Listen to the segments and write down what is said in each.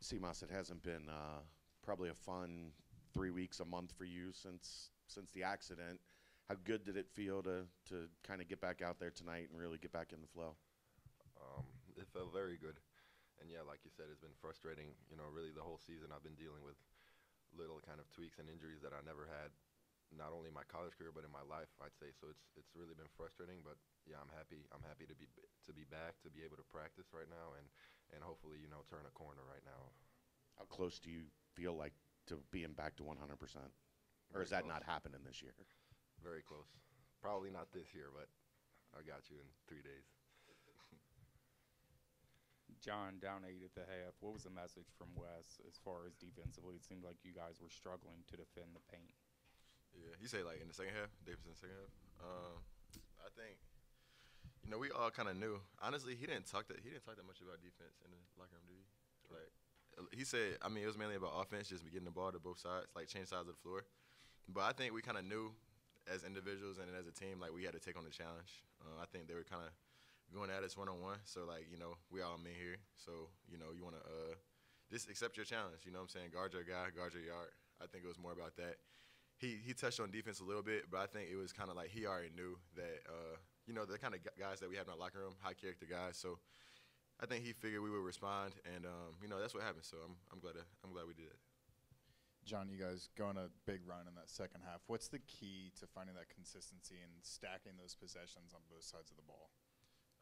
Simas, it hasn't been probably a fun 3 weeks, a month for you since the accident. How good did it feel to kind of get back out there tonight and really get back in the flow? It felt very good. And yeah, like you said, it's been frustrating. Really the whole season I've been dealing with little kind of tweaks and injuries that I never had, not only in my college career but in my life, I'd say. So it's really been frustrating, but yeah, I'm happy. I'm happy to be back, to be able to practice right now, and hopefully turn a corner right now. How close do you feel like to being back to 100%? Or Very is that close. not happening this year? Very close. Probably not this year, but I got you in 3 days. John, down 8 at the half. What was the message from Wes as far as defensively? It seemed like you guys were struggling to defend the paint. Yeah, he said like in the second half, Davis in the second half. I think we all kind of knew. Honestly, he didn't talk that much about defense in the locker room, did he? Like he said, I mean, it was mainly about offense, just getting the ball to both sides, like change sides of the floor. But I think we kind of knew as individuals and as a team, like we had to take on the challenge. I think they were kind of going at us one-on-one. So, like, we all men here. So, you want to just accept your challenge. You know what I'm saying? Guard your guy, guard your yard. I think it was more about that. He touched on defense a little bit, but I think it was kind of like he already knew that, the kind of guys that we have in our locker room, high-character guys. So I think he figured we would respond, and, that's what happened. So I'm glad we did it. John, you guys go on a big run in that second half. What's the key to finding that consistency and stacking those possessions on both sides of the ball?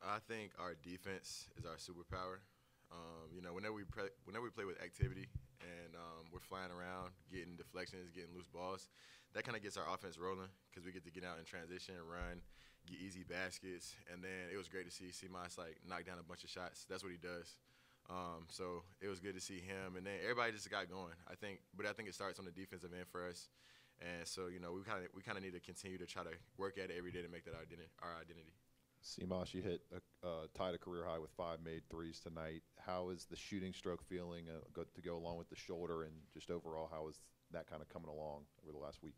I think our defense is our superpower. Whenever we play with activity and we're flying around, getting deflections, getting loose balls, that kind of gets our offense rolling because we get to get out in transition, run, get easy baskets, and then it was great to see Simas knock down a bunch of shots. That's what he does. So it was good to see him, and then everybody just got going. I think it starts on the defensive end for us, and so we kind of need to continue to try to work at it every day to make that our identity. Simas, you hit tied a career high with 5 made threes tonight. How is the shooting stroke feeling to go along with the shoulder, and just overall, how is that kind of coming along over the last week?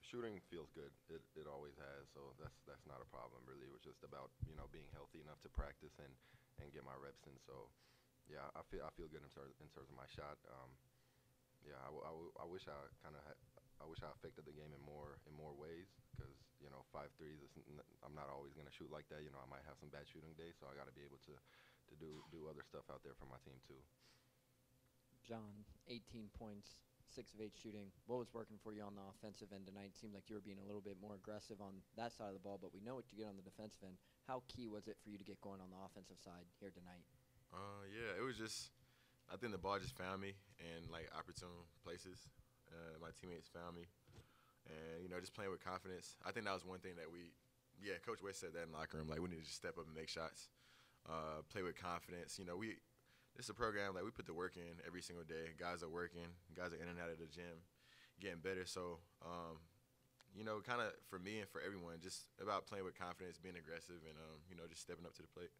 Shooting feels good. It always has. So that's not a problem really. It was just about being healthy enough to practice and get my reps in. So yeah, I feel good in terms of my shot. Yeah, I wish I I wish I affected the game in more ways because 5 threes. I'm not always gonna shoot like that. I might have some bad shooting days, so I got to be able to do other stuff out there for my team too. John, 18 points, 6 of 8 shooting. What was working for you on the offensive end tonight? It seemed like you were being a little bit more aggressive on that side of the ball, but we know what you get on the defensive end. How key was it for you to get going on the offensive side here tonight? Yeah, it was just I think the ball just found me in opportune places. My teammates found me, and just playing with confidence. I think that was one thing that Coach West said that in the locker room. We need to just step up and make shots, play with confidence. This is a program we put the work in every single day. Guys are working. Guys are in and out of the gym, getting better. So, kind of for me and for everyone, just about playing with confidence, being aggressive, and just stepping up to the plate.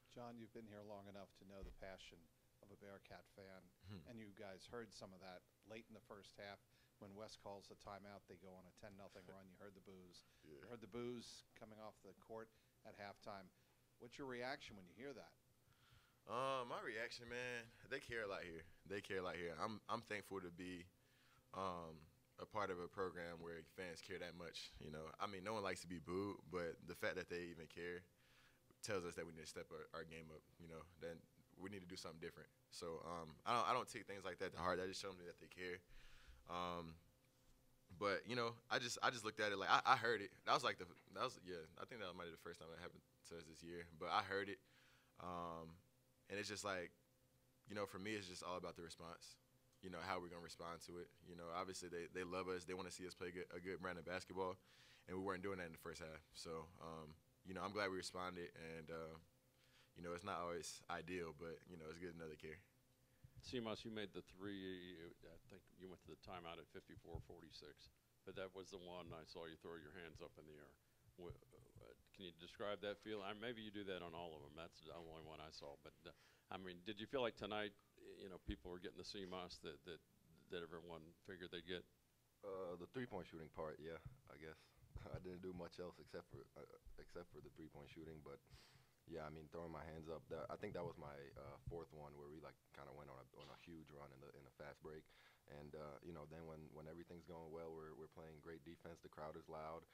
John, you've been here long enough to know the passion of a Bearcat fan, and you guys heard some of that late in the first half. When West calls the timeout, they go on a 10-0 run. You heard the boos. Yeah. You heard the boos coming off the court at halftime. What's your reaction when you hear that? My reaction, man, they care a lot here. They care a lot here. I'm thankful to be a part of a program where fans care that much. I mean, no one likes to be booed, but the fact that they even care tells us that we need to step our game up. Then we need to do something different. So I don't take things like that to heart. That just shows me that they care. But I just looked at it I heard it. I think that might be the first time it happened to us this year. But I heard it. And it's just for me, it's just all about the response, how we're going to respond to it. Obviously they love us. They want to see us play a good brand of basketball, and we weren't doing that in the first half. So, I'm glad we responded, and, it's not always ideal, but, it's good to know they care. Simas, you made the three. I think you went to the timeout at 54-46, but that was the one I saw you throw your hands up in the air. Can you describe that feeling? Maybe you do that on all of them. That's the only one I saw. But did you feel like tonight, people were getting the Simas that everyone figured they'd get? The 3-point shooting part, yeah, I guess I didn't do much else except for the 3-point shooting. But Yeah, I mean, throwing my hands up. I think that was my fourth one where we like kind of went on a huge run in a fast break, and then when everything's going well, we're playing great defense. The crowd is loud.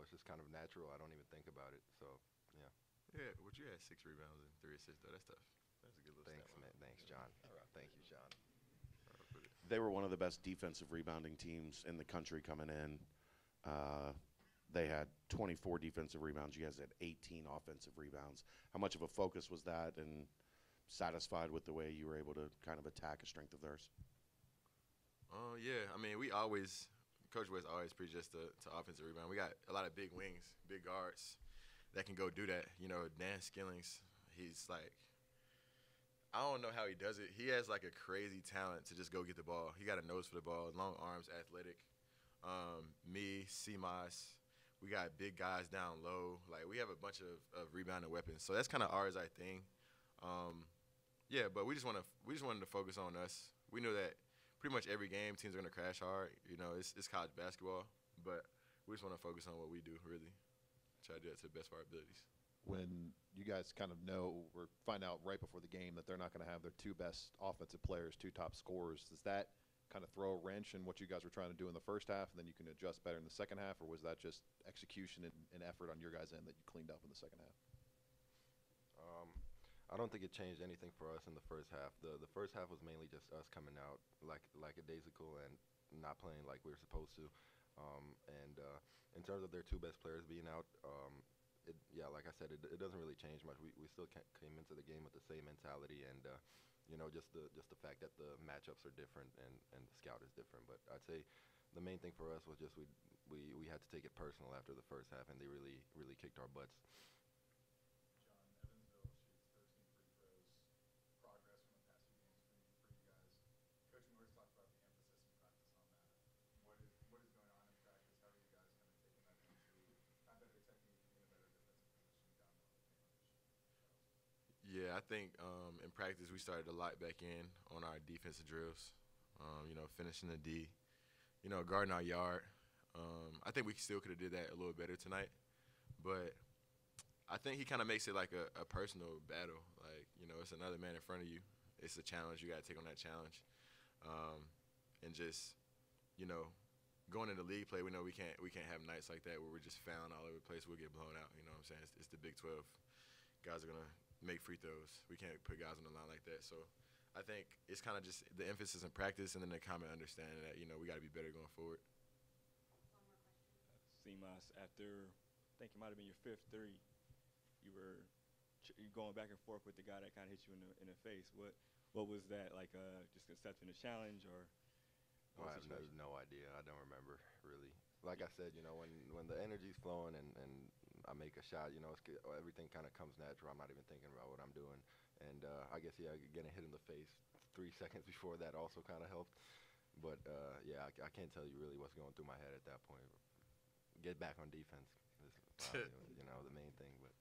It's just kind of natural. I don't even think about it. So yeah. Yeah, but you had 6 rebounds and 3 assists, though. That's tough. That's a good little Thanks, stat line. man. Thanks, John. Thank you, John. They were one of the best defensive rebounding teams in the country coming in. They had 24 defensive rebounds. You guys had 18 offensive rebounds. How much of a focus was that, and satisfied with the way you were able to kind of attack a strength of theirs? Yeah. I mean, Coach West always preached just to offensive rebound. We got a lot of big wings, big guards that can go do that. Dan Skillings, he's like, I don't know how he does it. He has like a crazy talent to just go get the ball. He got a nose for the ball, long arms, athletic. Me, Simas, we got big guys down low. Like, we have a bunch of rebounding weapons. So that's kind of our thing. Yeah, but we just wanted to focus on us. We knew that pretty much every game teams are going to crash hard. It's college basketball, but we just want to focus on what we do, really. Try to do that to the best of our abilities. When you guys kind of know or find out right before the game that they're not going to have their 2 best offensive players, 2 top scorers, does that kind of throw a wrench in what you guys were trying to do in the first half, and then you can adjust better in the second half, or was that just execution and effort on your guys' end that you cleaned up in the second half? I don't think it changed anything for us in the first half. The first half was mainly just us coming out like a daisical and not playing like we were supposed to. In terms of their 2 best players being out, like I said, it doesn't really change much. We still came into the game with the same mentality, and just the fact that the matchups are different and the scout is different. But I'd say the main thing for us was just we had to take it personal after the first half, and they really kicked our butts. John, Evansville shoots 13 free throws. Progress from the past few games for you guys. Coach Norris talked about the emphasis and practice on that. What is going on in practice? How are you guys kind of taking that into have better technique and be in a better defensive position down low in the paint? Yeah, I think in practice we started to lock back in on our defensive drills, finishing the D, guarding our yard. I think we still could have did that a little better tonight, but I think he kind of makes it like a personal battle. Like, it's another man in front of you. It's a challenge. You got to take on that challenge. And just, going into league play, we know we can't have nights like that where we're just fouling all over the place. We'll get blown out. You know what I'm saying? It's the Big 12. Guys are going to make free throws. We can't put guys on the line like that. So I think it's kind of just the emphasis in practice and then the common understanding that, we got to be better going forward. Simas, after I think it might have been your 5th 3, you were going back and forth with the guy that kind of hit you in the face. What was that like? Just accepting the challenge, or? I have no idea. I don't remember really. Like I said, when the energy's flowing and I make a shot, everything kind of comes natural. I'm not even thinking about what I'm doing. And I guess getting hit in the face 3 seconds before that also kind of helped. But I can't tell you really what's going through my head at that point. Get back on defense is probably, the main thing. But